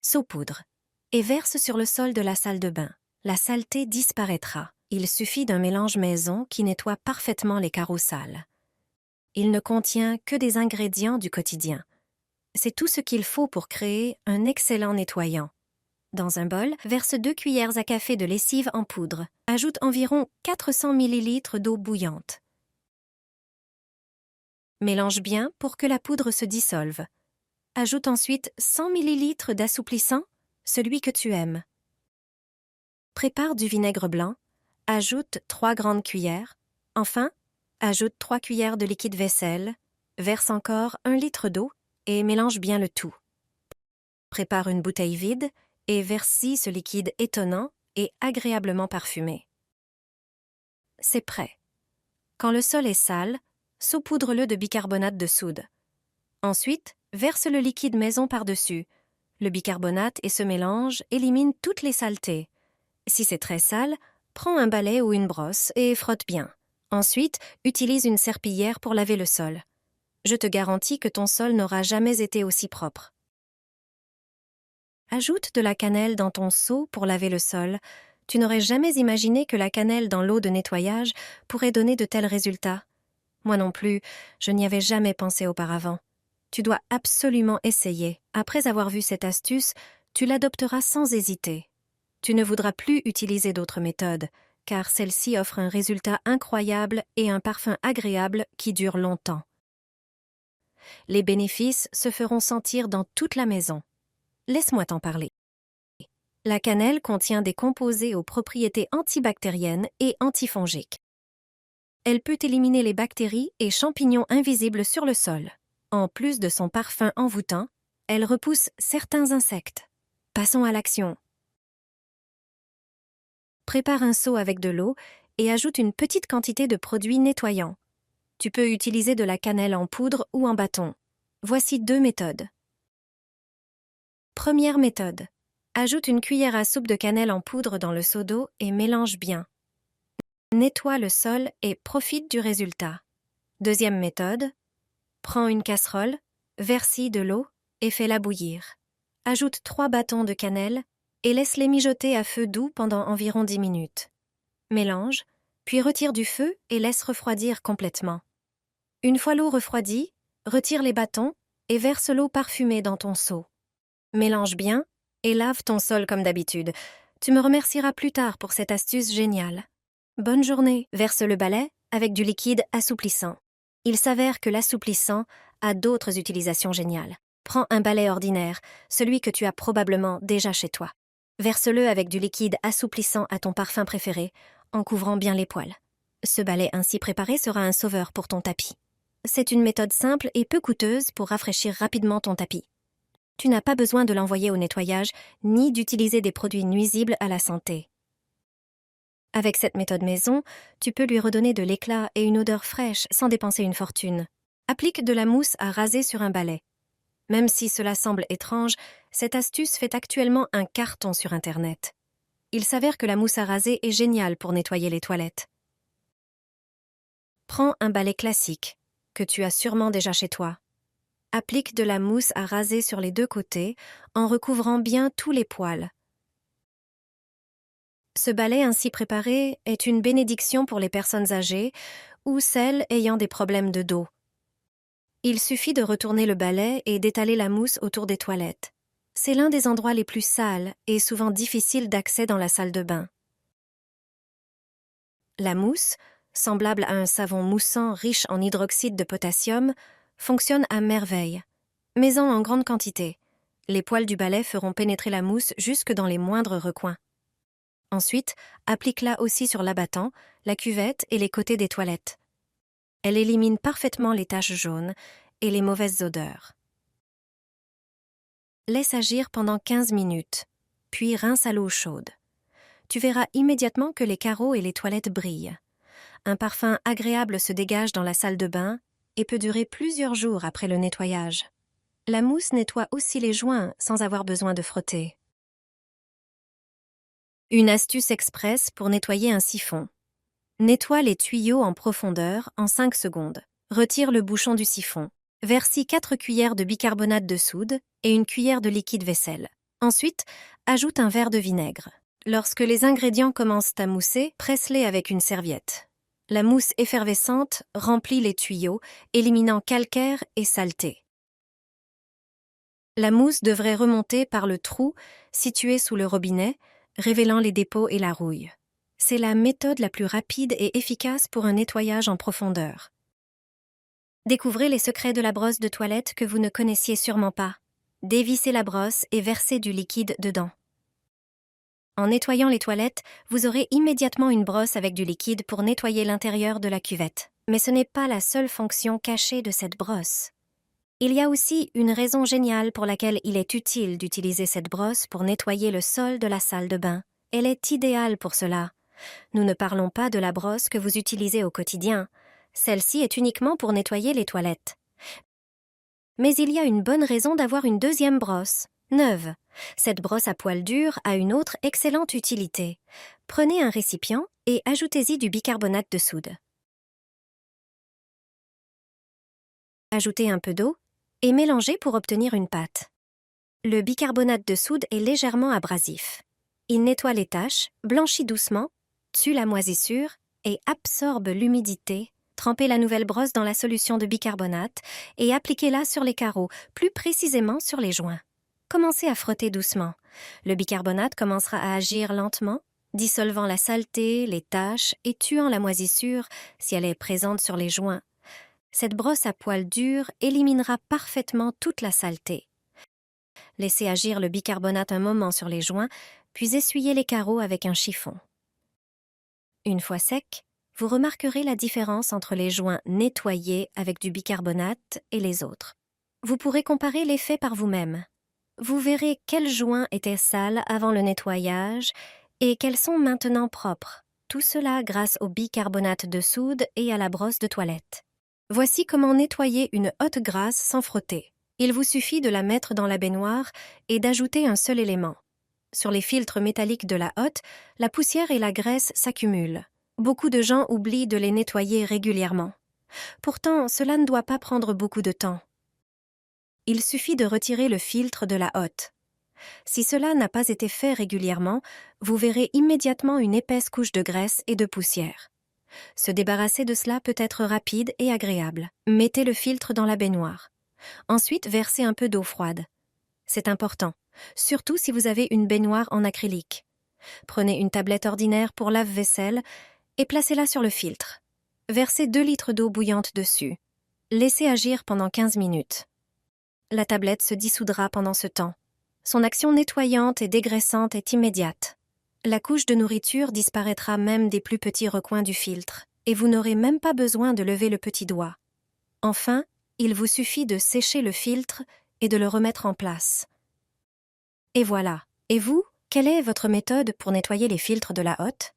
saupoudre et verse sur le sol de la salle de bain. La saleté disparaîtra. Il suffit d'un mélange maison qui nettoie parfaitement les carreaux sales. Il ne contient que des ingrédients du quotidien. C'est tout ce qu'il faut pour créer un excellent nettoyant. Dans un bol, verse 2 cuillères à café de lessive en poudre. Ajoute environ 400 ml d'eau bouillante. Mélange bien pour que la poudre se dissolve. Ajoute ensuite 100 ml d'assouplissant, celui que tu aimes. Prépare du vinaigre blanc. Ajoute 3 grandes cuillères. Enfin, ajoute 3 cuillères de liquide vaisselle. Verse encore 1 litre d'eau et mélange bien le tout. Prépare une bouteille vide et verse-y ce liquide étonnant et agréablement parfumé. C'est prêt. Quand le sol est sale, saupoudre-le de bicarbonate de soude. Ensuite, verse le liquide maison par-dessus. Le bicarbonate et ce mélange éliminent toutes les saletés. Si c'est très sale, prends un balai ou une brosse et frotte bien. Ensuite, utilise une serpillière pour laver le sol. Je te garantis que ton sol n'aura jamais été aussi propre. Ajoute de la cannelle dans ton seau pour laver le sol. Tu n'aurais jamais imaginé que la cannelle dans l'eau de nettoyage pourrait donner de tels résultats. Moi non plus, je n'y avais jamais pensé auparavant. Tu dois absolument essayer. Après avoir vu cette astuce, tu l'adopteras sans hésiter. Tu ne voudras plus utiliser d'autres méthodes, car celle-ci offre un résultat incroyable et un parfum agréable qui dure longtemps. Les bénéfices se feront sentir dans toute la maison. Laisse-moi t'en parler. La cannelle contient des composés aux propriétés antibactériennes et antifongiques. Elle peut éliminer les bactéries et champignons invisibles sur le sol. En plus de son parfum envoûtant, elle repousse certains insectes. Passons à l'action. Prépare un seau avec de l'eau et ajoute une petite quantité de produits nettoyants. Tu peux utiliser de la cannelle en poudre ou en bâton. Voici 2 méthodes. Première méthode. Ajoute une cuillère à soupe de cannelle en poudre dans le seau d'eau et mélange bien. Nettoie le sol et profite du résultat. Deuxième méthode. Prends une casserole, verse-y de l'eau et fais-la bouillir. Ajoute 3 bâtons de cannelle et laisse-les mijoter à feu doux pendant environ 10 minutes. Mélange, puis retire du feu et laisse refroidir complètement. Une fois l'eau refroidie, retire les bâtons et verse l'eau parfumée dans ton seau. Mélange bien et lave ton sol comme d'habitude. Tu me remercieras plus tard pour cette astuce géniale. Bonne journée. Verse le balai avec du liquide assouplissant. Il s'avère que l'assouplissant a d'autres utilisations géniales. Prends un balai ordinaire, celui que tu as probablement déjà chez toi. Verse-le avec du liquide assouplissant à ton parfum préféré, en couvrant bien les poils. Ce balai ainsi préparé sera un sauveur pour ton tapis. C'est une méthode simple et peu coûteuse pour rafraîchir rapidement ton tapis. Tu n'as pas besoin de l'envoyer au nettoyage, ni d'utiliser des produits nuisibles à la santé. Avec cette méthode maison, tu peux lui redonner de l'éclat et une odeur fraîche sans dépenser une fortune. Applique de la mousse à raser sur un balai. Même si cela semble étrange, cette astuce fait actuellement un carton sur Internet. Il s'avère que la mousse à raser est géniale pour nettoyer les toilettes. Prends un balai classique, que tu as sûrement déjà chez toi. Applique de la mousse à raser sur les 2 côtés en recouvrant bien tous les poils. Ce balai ainsi préparé est une bénédiction pour les personnes âgées ou celles ayant des problèmes de dos. Il suffit de retourner le balai et d'étaler la mousse autour des toilettes. C'est l'un des endroits les plus sales et souvent difficiles d'accès dans la salle de bain. La mousse, semblable à un savon moussant riche en hydroxyde de potassium, fonctionne à merveille, mais en grande quantité. Les poils du balai feront pénétrer la mousse jusque dans les moindres recoins. Ensuite, applique-la aussi sur l'abattant, la cuvette et les côtés des toilettes. Elle élimine parfaitement les taches jaunes et les mauvaises odeurs. Laisse agir pendant 15 minutes, puis rince à l'eau chaude. Tu verras immédiatement que les carreaux et les toilettes brillent. Un parfum agréable se dégage dans la salle de bain et peut durer plusieurs jours après le nettoyage. La mousse nettoie aussi les joints sans avoir besoin de frotter. Une astuce express pour nettoyer un siphon. Nettoie les tuyaux en profondeur en 5 secondes. Retire le bouchon du siphon. Verse-y 4 cuillères de bicarbonate de soude et une cuillère de liquide vaisselle. Ensuite, ajoute un verre de vinaigre. Lorsque les ingrédients commencent à mousser, presse-les avec une serviette. La mousse effervescente remplit les tuyaux, éliminant calcaire et saleté. La mousse devrait remonter par le trou situé sous le robinet, révélant les dépôts et la rouille. C'est la méthode la plus rapide et efficace pour un nettoyage en profondeur. Découvrez les secrets de la brosse de toilette que vous ne connaissiez sûrement pas. Dévissez la brosse et versez du liquide dedans. En nettoyant les toilettes, vous aurez immédiatement une brosse avec du liquide pour nettoyer l'intérieur de la cuvette. Mais ce n'est pas la seule fonction cachée de cette brosse. Il y a aussi une raison géniale pour laquelle il est utile d'utiliser cette brosse pour nettoyer le sol de la salle de bain. Elle est idéale pour cela. Nous ne parlons pas de la brosse que vous utilisez au quotidien. Celle-ci est uniquement pour nettoyer les toilettes. Mais il y a une bonne raison d'avoir une deuxième brosse, neuve. Cette brosse à poils durs a une autre excellente utilité. Prenez un récipient et ajoutez-y du bicarbonate de soude. Ajoutez un peu d'eau et mélangez pour obtenir une pâte. Le bicarbonate de soude est légèrement abrasif. Il nettoie les taches, blanchit doucement, tue la moisissure et absorbe l'humidité. Trempez la nouvelle brosse dans la solution de bicarbonate et appliquez-la sur les carreaux, plus précisément sur les joints. Commencez à frotter doucement. Le bicarbonate commencera à agir lentement, dissolvant la saleté, les taches et tuant la moisissure si elle est présente sur les joints. Cette brosse à poils durs éliminera parfaitement toute la saleté. Laissez agir le bicarbonate un moment sur les joints, puis essuyez les carreaux avec un chiffon. Une fois sec, vous remarquerez la différence entre les joints nettoyés avec du bicarbonate et les autres. Vous pourrez comparer l'effet par vous-même. Vous verrez quels joints étaient sales avant le nettoyage et quels sont maintenant propres. Tout cela grâce au bicarbonate de soude et à la brosse de toilette. Voici comment nettoyer une hotte grasse sans frotter. Il vous suffit de la mettre dans la baignoire et d'ajouter un seul élément. Sur les filtres métalliques de la hotte, la poussière et la graisse s'accumulent. Beaucoup de gens oublient de les nettoyer régulièrement. Pourtant, cela ne doit pas prendre beaucoup de temps. Il suffit de retirer le filtre de la hotte. Si cela n'a pas été fait régulièrement, vous verrez immédiatement une épaisse couche de graisse et de poussière. Se débarrasser de cela peut être rapide et agréable. Mettez le filtre dans la baignoire. Ensuite, versez un peu d'eau froide. C'est important, surtout si vous avez une baignoire en acrylique. Prenez une tablette ordinaire pour lave-vaisselle et placez-la sur le filtre. Versez 2 litres d'eau bouillante dessus. Laissez agir pendant 15 minutes. La tablette se dissoudra pendant ce temps. Son action nettoyante et dégraissante est immédiate. La couche de nourriture disparaîtra même des plus petits recoins du filtre, et vous n'aurez même pas besoin de lever le petit doigt. Enfin, il vous suffit de sécher le filtre et de le remettre en place. Et voilà. Et vous, quelle est votre méthode pour nettoyer les filtres de la hotte ?